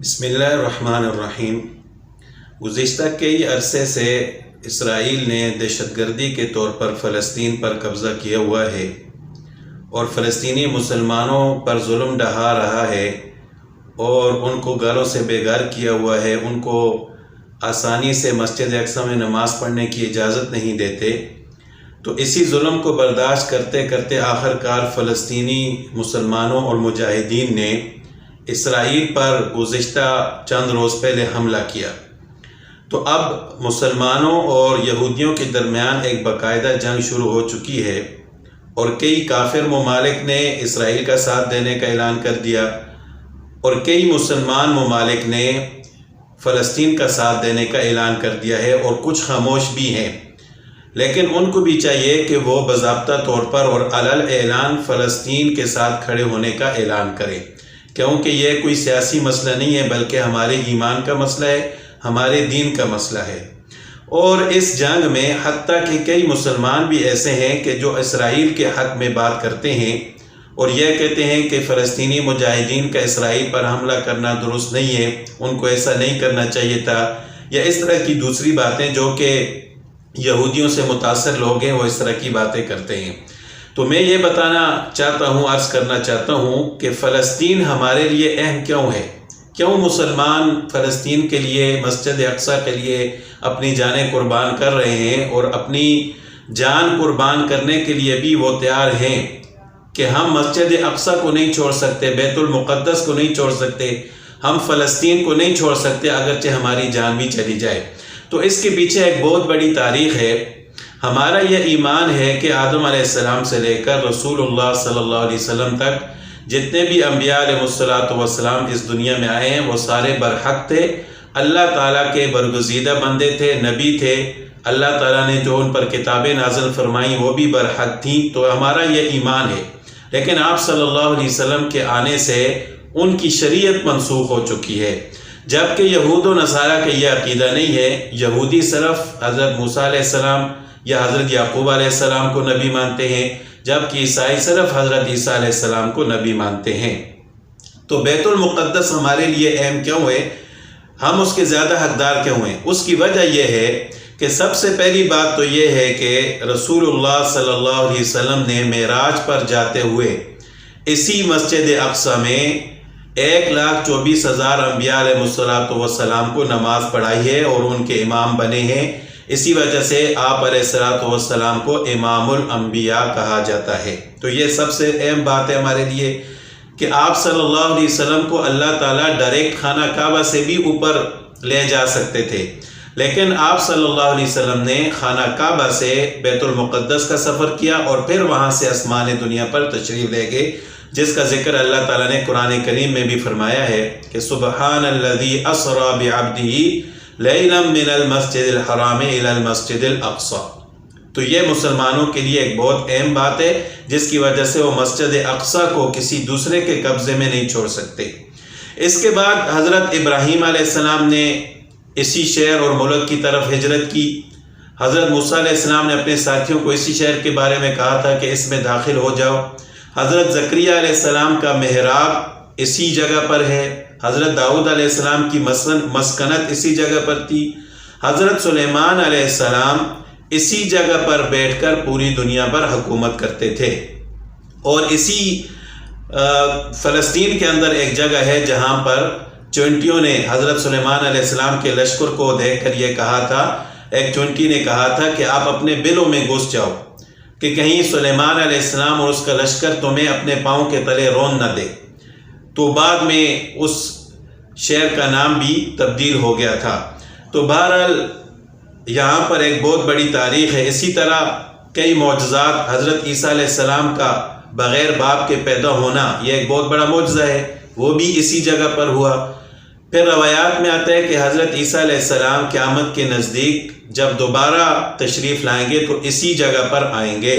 بسم اللہ الرحمن الرحیم۔ گزشتہ کئی عرصے سے اسرائیل نے دہشت گردی کے طور پر فلسطین پر قبضہ کیا ہوا ہے اور فلسطینی مسلمانوں پر ظلم ڈھا رہا ہے اور ان کو گھروں سے بے گھر کیا ہوا ہے، ان کو آسانی سے مسجد اقصی میں نماز پڑھنے کی اجازت نہیں دیتے۔ تو اسی ظلم کو برداشت کرتے کرتے آخرکار فلسطینی مسلمانوں اور مجاہدین نے اسرائیل پر گزشتہ چند روز پہلے حملہ کیا۔ تو اب مسلمانوں اور یہودیوں کے درمیان ایک باقاعدہ جنگ شروع ہو چکی ہے اور کئی کافر ممالک نے اسرائیل کا ساتھ دینے کا اعلان کر دیا اور کئی مسلمان ممالک نے فلسطین کا ساتھ دینے کا اعلان کر دیا ہے، اور کچھ خاموش بھی ہیں، لیکن ان کو بھی چاہیے کہ وہ باضابطہ طور پر اور علل اعلان فلسطین کے ساتھ کھڑے ہونے کا اعلان کریں، کیونکہ یہ کوئی سیاسی مسئلہ نہیں ہے بلکہ ہمارے ایمان کا مسئلہ ہے، ہمارے دین کا مسئلہ ہے۔ اور اس جنگ میں حتیٰ کہ کئی مسلمان بھی ایسے ہیں کہ جو اسرائیل کے حق میں بات کرتے ہیں اور یہ کہتے ہیں کہ فلسطینی مجاہدین کا اسرائیل پر حملہ کرنا درست نہیں ہے، ان کو ایسا نہیں کرنا چاہیے تھا، یا اس طرح کی دوسری باتیں جو کہ یہودیوں سے متاثر لوگ ہیں وہ اس طرح کی باتیں کرتے ہیں۔ تو میں یہ بتانا چاہتا ہوں، عرض کرنا چاہتا ہوں کہ فلسطین ہمارے لیے اہم کیوں ہے، کیوں مسلمان فلسطین کے لیے، مسجد اقصی کے لیے اپنی جانیں قربان کر رہے ہیں، اور اپنی جان قربان کرنے کے لیے بھی وہ تیار ہیں کہ ہم مسجد اقصی کو نہیں چھوڑ سکتے، بیت المقدس کو نہیں چھوڑ سکتے، ہم فلسطین کو نہیں چھوڑ سکتے اگرچہ ہماری جان بھی چلی جائے۔ تو اس کے پیچھے ایک بہت بڑی تاریخ ہے۔ ہمارا یہ ایمان ہے کہ آدم علیہ السلام سے لے کر رسول اللہ صلی اللہ علیہ وسلم تک جتنے بھی انبیاء علیہ السلام اس دنیا میں آئے ہیں وہ سارے برحق تھے، اللہ تعالیٰ کے برگزیدہ بندے تھے، نبی تھے، اللہ تعالیٰ نے جو ان پر کتابیں نازل فرمائیں وہ بھی برحق تھیں۔ تو ہمارا یہ ایمان ہے، لیکن آپ صلی اللہ علیہ وسلم کے آنے سے ان کی شریعت منسوخ ہو چکی ہے، جبکہ یہود و نصارہ کا یہ عقیدہ نہیں ہے۔ یہودی صرف حضرت موسیٰ علیہ السلام یا حضرت یعقوب علیہ السلام کو نبی مانتے ہیں، جبکہ عیسائی صرف حضرت عیسیٰ علیہ السلام کو نبی مانتے ہیں۔ تو بیت المقدس ہمارے لیے اہم کیوں ہے، ہم اس کے زیادہ حقدار کیوں ہیں؟ اس کی وجہ یہ ہے کہ سب سے پہلی بات تو یہ ہے کہ رسول اللہ صلی اللہ علیہ وسلم نے معراج پر جاتے ہوئے اسی مسجد اقصی میں 1,24,000 انبیاء علیہ السلام کو نماز پڑھائی ہے اور ان کے امام بنے ہیں۔ اسی وجہ سے آپ علیہ السلام کو امام الانبیاء کہا جاتا ہے۔ تو یہ سب سے اہم بات ہے ہمارے لیے کہ آپ صلی اللہ علیہ وسلم کو اللہ تعالیٰ ڈائریکٹ خانہ کعبہ سے بھی اوپر لے جا سکتے تھے، لیکن آپ صلی اللہ علیہ وسلم نے خانہ کعبہ سے بیت المقدس کا سفر کیا اور پھر وہاں سے آسمان دنیا پر تشریف لے گئے، جس کا ذکر اللہ تعالیٰ نے قرآن کریم میں بھی فرمایا ہے کہ سبحان الذی اسری بعبدہ لیلا من المسجد الحرام الى المسجد الاقصی۔ تو یہ مسلمانوں کے لیے ایک بہت اہم بات ہے جس کی وجہ سے وہ مسجد اقصی کو کسی دوسرے کے قبضے میں نہیں چھوڑ سکتے۔ اس کے بعد حضرت ابراہیم علیہ السلام نے اسی شہر اور ملک کی طرف ہجرت کی۔ حضرت موسیٰ علیہ السلام نے اپنے ساتھیوں کو اسی شہر کے بارے میں کہا تھا کہ اس میں داخل ہو جاؤ۔ حضرت زکریا علیہ السلام کا محراب اسی جگہ پر ہے، حضرت داؤد علیہ السلام کی مسکنت اسی جگہ پر تھی، حضرت سلیمان علیہ السلام اسی جگہ پر بیٹھ کر پوری دنیا پر حکومت کرتے تھے۔ اور اسی فلسطین کے اندر ایک جگہ ہے جہاں پر چونٹیوں نے حضرت سلیمان علیہ السلام کے لشکر کو دیکھ کر یہ کہا تھا، ایک چونٹی نے کہا تھا کہ آپ اپنے بلوں میں گھس جاؤ کہ کہیں سلیمان علیہ السلام اور اس کا لشکر تمہیں اپنے پاؤں کے تلے رون نہ دے۔ تو بعد میں اس شہر کا نام بھی تبدیل ہو گیا تھا۔ تو بہرحال یہاں پر ایک بہت بڑی تاریخ ہے۔ اسی طرح کئی معجزات، حضرت عیسیٰ علیہ السلام کا بغیر باپ کے پیدا ہونا یہ ایک بہت بڑا معجزہ ہے، وہ بھی اسی جگہ پر ہوا۔ پھر روایات میں آتا ہے کہ حضرت عیسیٰ علیہ السلام قیامت کے نزدیک جب دوبارہ تشریف لائیں گے تو اسی جگہ پر آئیں گے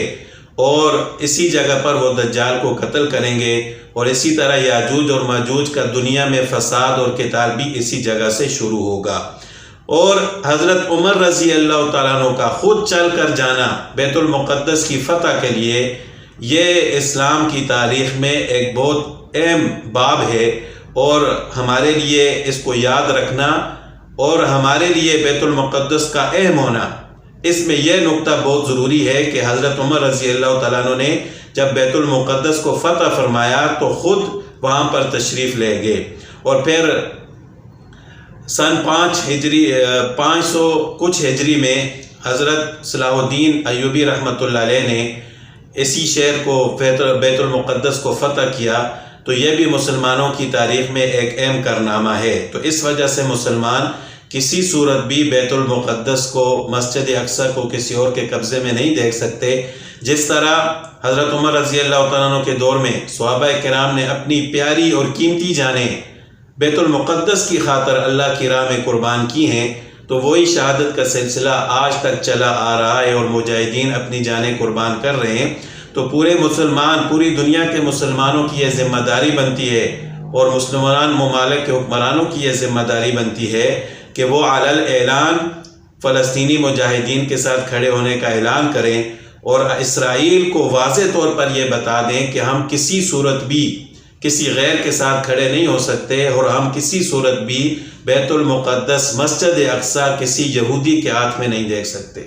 اور اسی جگہ پر وہ دجال کو قتل کریں گے، اور اسی طرح یاجوج اور ماجوج کا دنیا میں فساد اور قتال بھی اسی جگہ سے شروع ہوگا۔ اور حضرت عمر رضی اللہ تعالیٰ عنہ کا خود چل کر جانا بیت المقدس کی فتح کے لیے یہ اسلام کی تاریخ میں ایک بہت اہم باب ہے، اور ہمارے لیے اس کو یاد رکھنا اور ہمارے لیے بیت المقدس کا اہم ہونا، اس میں یہ نقطہ بہت ضروری ہے کہ حضرت عمر رضی اللہ تعالیٰ عنہ نے جب بیت المقدس کو فتح فرمایا تو خود وہاں پر تشریف لے گئے، اور پھر سن 500 کچھ ہجری میں حضرت صلاح الدین ایوبی رحمۃ اللہ علیہ نے اسی شہر کو بیت المقدس کو فتح کیا، تو یہ بھی مسلمانوں کی تاریخ میں ایک اہم کارنامہ ہے۔ تو اس وجہ سے مسلمان کسی صورت بھی بیت المقدس کو، مسجد اقصی کو کسی اور کے قبضے میں نہیں دیکھ سکتے۔ جس طرح حضرت عمر رضی اللہ تعالیٰ عنہ کے دور میں صحابہ کرام نے اپنی پیاری اور قیمتی جانیں بیت المقدس کی خاطر اللہ کی راہ میں قربان کی ہیں، تو وہی شہادت کا سلسلہ آج تک چلا آ رہا ہے اور مجاہدین اپنی جانیں قربان کر رہے ہیں۔ تو پورے مسلمان، پوری دنیا کے مسلمانوں کی یہ ذمہ داری بنتی ہے، اور مسلمان ممالک کے حکمرانوں کی یہ ذمہ داری بنتی ہے کہ وہ علی الاعلان فلسطینی مجاہدین کے ساتھ کھڑے ہونے کا اعلان کریں، اور اسرائیل کو واضح طور پر یہ بتا دیں کہ ہم کسی صورت بھی کسی غیر کے ساتھ کھڑے نہیں ہو سکتے، اور ہم کسی صورت بھی بیت المقدس، مسجد اقصی کسی یہودی کے ہاتھ میں نہیں دیکھ سکتے۔